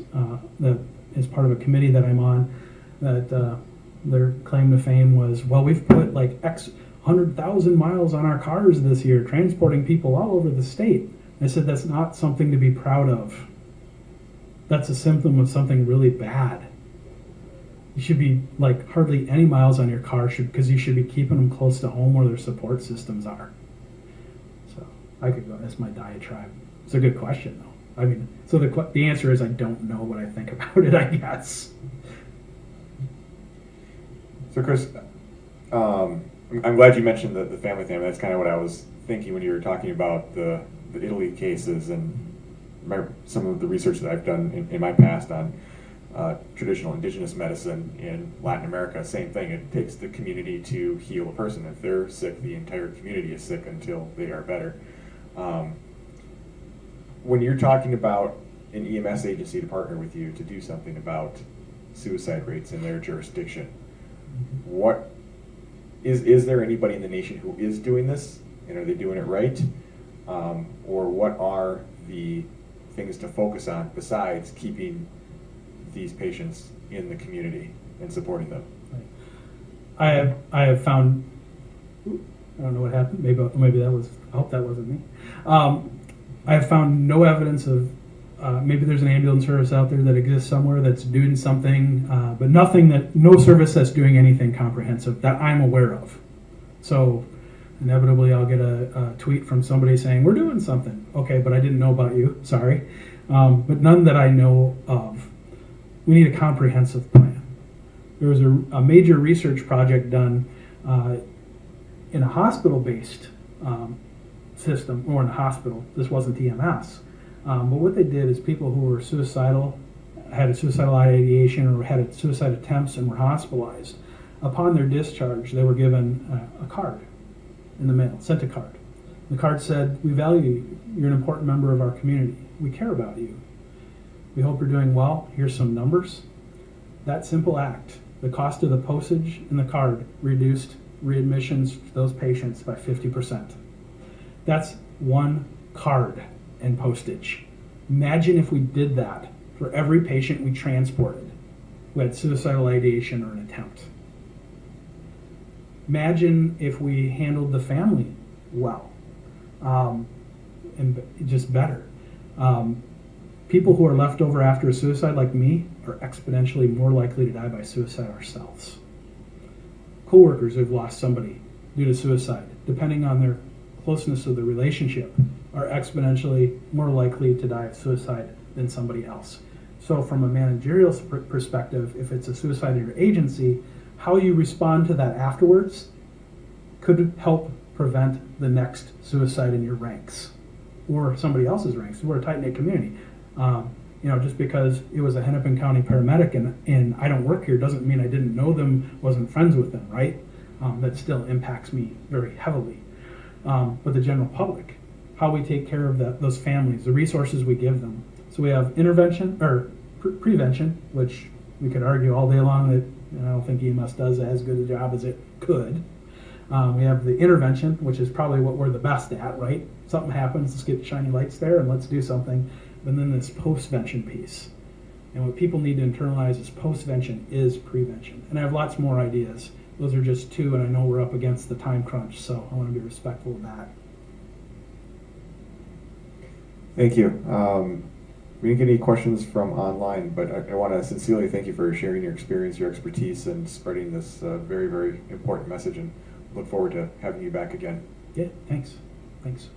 that is part of a committee that I'm on, that their claim to fame was, well, we've put like X 100,000 miles on our cars this year, transporting people all over the state. I said, that's not something to be proud of. That's a symptom of something really bad. You should be like hardly any miles on your car because you should be keeping them close to home where their support systems are. So I could go, that's my diatribe. It's a good question though. I mean, so the answer is I don't know what I think about it, I guess. So Chris, I'm glad you mentioned the family thing. That's kind of what I was thinking when you were talking about the Italy cases and some of the research that I've done in my past on traditional indigenous medicine in Latin America. Same thing. It takes the community to heal a person. If they're sick, the entire community is sick until they are better. When you're talking about an EMS agency to partner with you to do something about suicide rates in their jurisdiction, what is there anybody in the nation who is doing this, and are they doing it right? Or what are the things to focus on besides keeping these patients in the community and supporting them. I have found, I don't know what happened, maybe that was, I hope that wasn't me. I have found no evidence of, maybe there's an ambulance service out there that exists somewhere that's doing something, but no service that's doing anything comprehensive that I'm aware of. So inevitably I'll get a tweet from somebody saying, we're doing something. Okay, but I didn't know about you, sorry. But none that I know of. We need a comprehensive plan. There was a major research project done in a hospital-based system, or in a hospital. This wasn't EMS. But what they did is people who were suicidal, had a suicidal ideation, or had suicide attempts and were hospitalized, upon their discharge, they were given a card in the mail, sent a card. The card said, we value you. You're an important member of our community. We care about you. We hope you're doing well. Here's some numbers. That simple act, the cost of the postage and the card reduced readmissions to those patients by 50%. That's one card and postage. Imagine if we did that for every patient we transported who had suicidal ideation or an attempt. Imagine if we handled the family well, and just better. People who are left over after a suicide, like me, are exponentially more likely to die by suicide ourselves. Coworkers who've lost somebody due to suicide, depending on their closeness of the relationship, are exponentially more likely to die of suicide than somebody else. So from a managerial perspective, if it's a suicide in your agency, how you respond to that afterwards could help prevent the next suicide in your ranks or somebody else's ranks. We're a tight-knit community. Just because it was a Hennepin County paramedic and I don't work here doesn't mean I didn't know them, wasn't friends with them, right? That still impacts me very heavily. But the general public, how we take care of those families, the resources we give them. So we have intervention, or prevention, which we could argue all day long that I don't think EMS does as good a job as it could. We have the intervention, which is probably what we're the best at, right? Something happens, let's get shiny lights there and let's do something. And then this postvention piece. And what people need to internalize is postvention is prevention. And I have lots more ideas. Those are just two, and I know we're up against the time crunch, so I want to be respectful of that. Thank you. We didn't get any questions from online, but I want to sincerely thank you for sharing your experience, your expertise, and spreading this very, very important message, and look forward to having you back again. Yeah, thanks. Thanks.